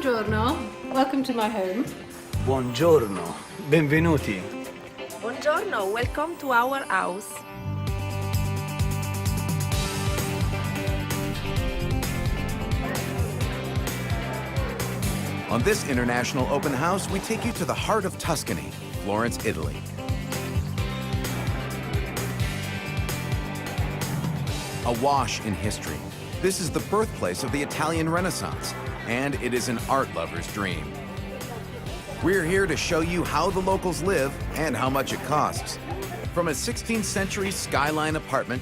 Buongiorno. Welcome to my home. Buongiorno. Benvenuti. Buongiorno, welcome to our house. On this international open house, we take you to the heart of Tuscany, Florence, Italy. Awash in history, this is the birthplace of the Italian Renaissance, and it is an art lover's dream. We're here to show you how the locals live and how much it costs. From a 16th century skyline apartment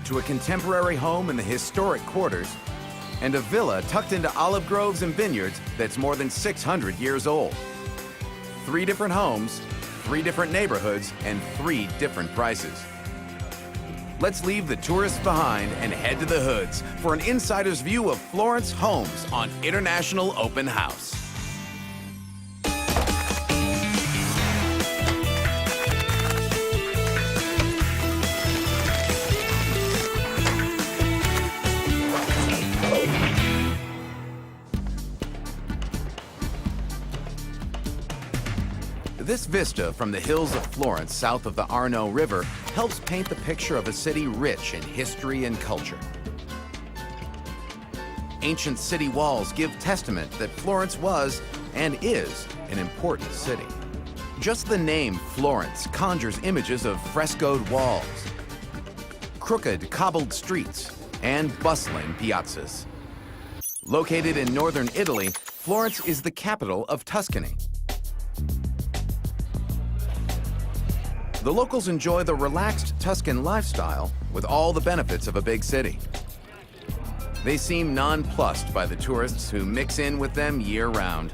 to a contemporary home in the historic quarters, and a villa tucked into olive groves and vineyards that's more than 600 years old. 3 different homes, 3 different neighborhoods, and 3 different prices. Let's leave the tourists behind and head to the hoods for an insider's view of Florence homes on International Open House. This vista from the hills of Florence, south of the Arno River, helps paint the picture of a city rich in history and culture. Ancient city walls give testament that Florence was, and is, an important city. Just the name Florence conjures images of frescoed walls, crooked cobbled streets, and bustling piazzas. Located in northern Italy, Florence is the capital of Tuscany. The locals enjoy the relaxed Tuscan lifestyle with all the benefits of a big city. They seem nonplussed by the tourists who mix in with them year-round.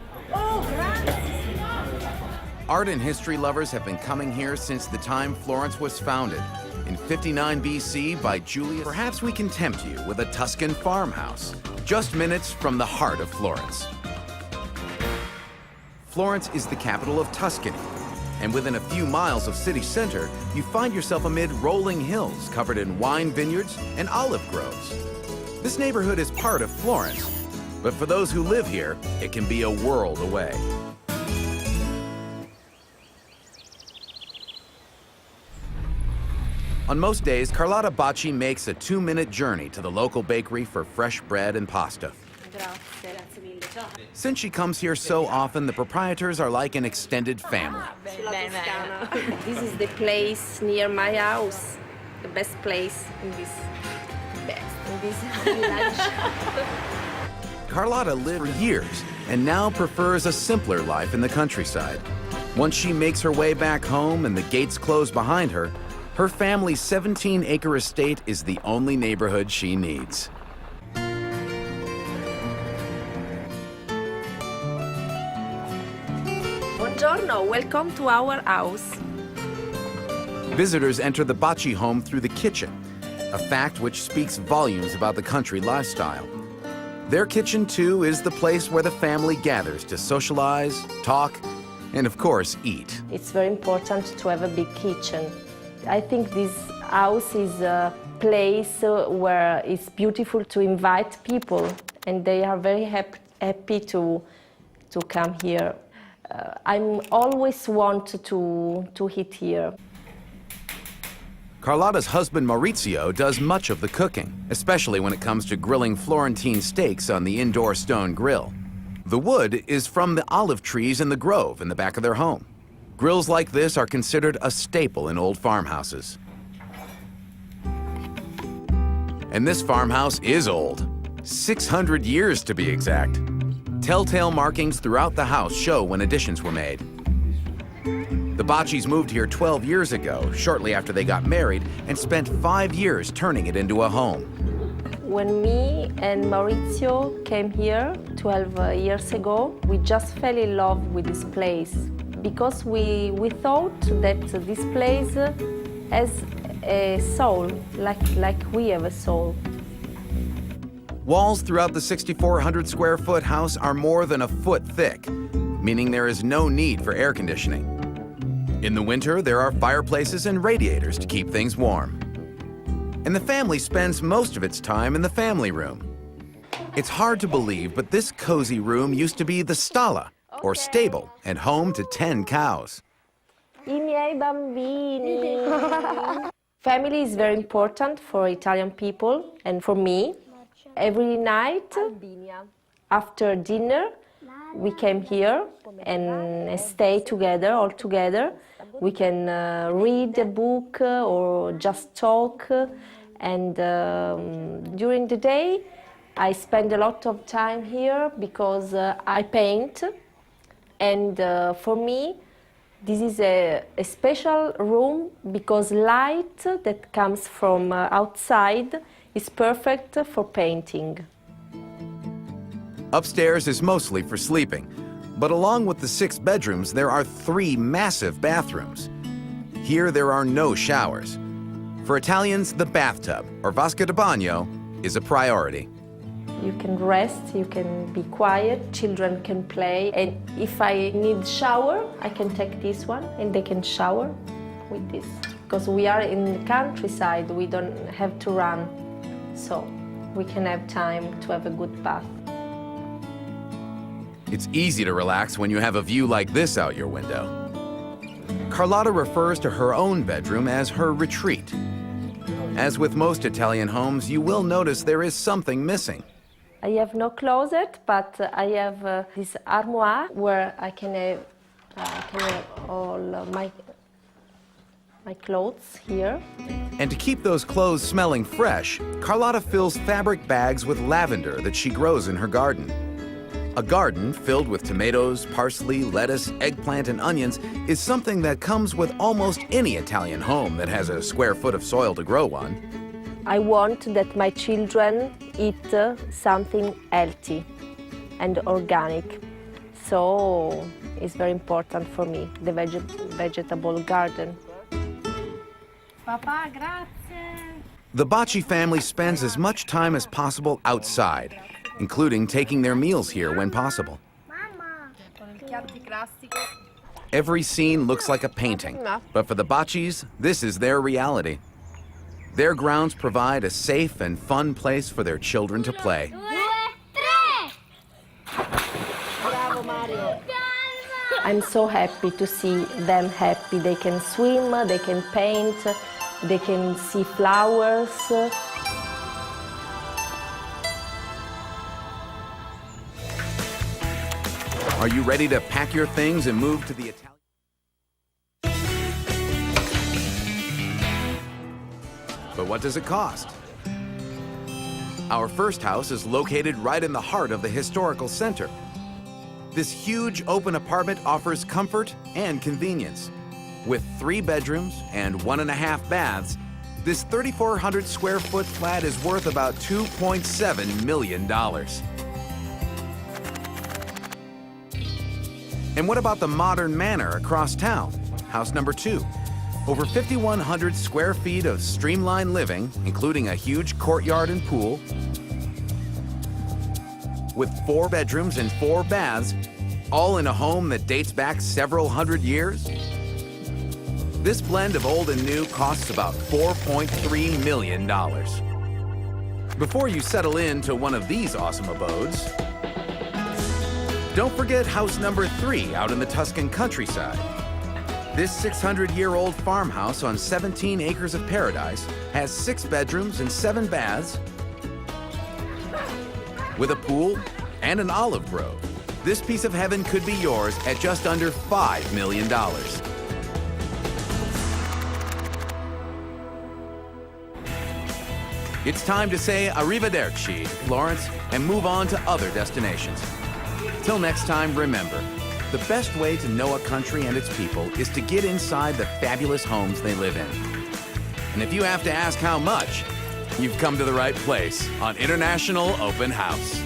Art and history lovers have been coming here since the time Florence was founded, in 59 BC by Julius. Perhaps we can tempt you with a Tuscan farmhouse, just minutes from the heart of Florence. Florence is the capital of Tuscany, and within a few miles of city center, you find yourself amid rolling hills covered in wine vineyards and olive groves. This neighborhood is part of Florence, but for those who live here, it can be a world away. On most days, Carlotta Bacci makes a 2-minute journey to the local bakery for fresh bread and pasta. Since she comes here so often, the proprietors are like an extended family. This is the place near my house, the best place in this village. Carlotta lived for years and now prefers a simpler life in the countryside. Once she makes her way back home and the gates close behind her, her family's 17-acre estate is the only neighborhood she needs. Buongiorno, welcome to our house. Visitors enter the Bacci home through the kitchen, a fact which speaks volumes about the country lifestyle. Their kitchen, too, is the place where the family gathers to socialize, talk, and of course, eat. It's very important to have a big kitchen. I think this house is a place where it's beautiful to invite people, and they are very happy to come here. I'm always want to eat here. Carlotta's husband Maurizio does much of the cooking, especially when it comes to grilling Florentine steaks on the indoor stone grill. The wood is from the olive trees in the grove in the back of their home. Grills like this are considered a staple in old farmhouses. And this farmhouse is old, 600 years to be exact. Telltale markings throughout the house show when additions were made. The Baccis moved here 12 years ago, shortly after they got married, and spent 5 years turning it into a home. When me and Maurizio came here 12 years ago, we just fell in love with this place because we thought that this place has a soul, like we have a soul. Walls throughout the 6,400 square foot house are more than a foot thick, meaning there is no need for air conditioning. In the winter, there are fireplaces and radiators to keep things warm. And the family spends most of its time in the family room. It's hard to believe, but this cozy room used to be the stalla, or stable, and home to 10 cows. I miei bambini. Family is very important for Italian people and for me. Every night after dinner, we came here and stay together, all together. We can read a book or just talk. And during the day, I spend a lot of time here because I paint. And for me, this is a special room because light that comes from outside is perfect for painting. Upstairs is mostly for sleeping, but along with the 6 bedrooms, there are 3 massive bathrooms. Here, there are no showers. For Italians, the bathtub, or vasca da bagno, is a priority. You can rest, you can be quiet, children can play, and if I need shower, I can take this one and they can shower with this. Because we are in the countryside, we don't have to run, so we can have time to have a good bath. It's easy to relax when you have a view like this out your window. Carlotta refers to her own bedroom as her retreat. As with most Italian homes, you will notice there is something missing. I have no closet, but I have this armoire where I can have all my clothes here. And to keep those clothes smelling fresh, Carlotta fills fabric bags with lavender that she grows in her garden. A garden filled with tomatoes, parsley, lettuce, eggplant, and onions is something that comes with almost any Italian home that has a square foot of soil to grow on. I want that my children eat something healthy and organic. So it's very important for me, the vegetable garden. Papà, grazie. The Bacci family spends as much time as possible outside, including taking their meals here when possible. Every scene looks like a painting, but for the Baccis, this is their reality. Their grounds provide a safe and fun place for their children to play. I'm so happy to see them happy. They can swim, they can paint, they can see flowers. Are you ready to pack your things and move to the Italian? But what does it cost? Our first house is located right in the heart of the historical center. This huge open apartment offers comfort and convenience. With 3 bedrooms and 1.5 baths, this 3,400 square foot flat is worth about $2.7 million. And what about the modern manor across town, house number 2? Over 5,100 square feet of streamlined living, including a huge courtyard and pool, with 4 bedrooms and 4 baths, all in a home that dates back several hundred years. This blend of old and new costs about $4.3 million. Before you settle into one of these awesome abodes, don't forget house number 3 out in the Tuscan countryside. This 600-year-old farmhouse on 17 acres of paradise has 6 bedrooms and 7 baths with a pool and an olive grove. This piece of heaven could be yours at just under $5 million. It's time to say arrivederci, Florence, and move on to other destinations. Till next time, remember, the best way to know a country and its people is to get inside the fabulous homes they live in. And if you have to ask how much, you've come to the right place on International Open House.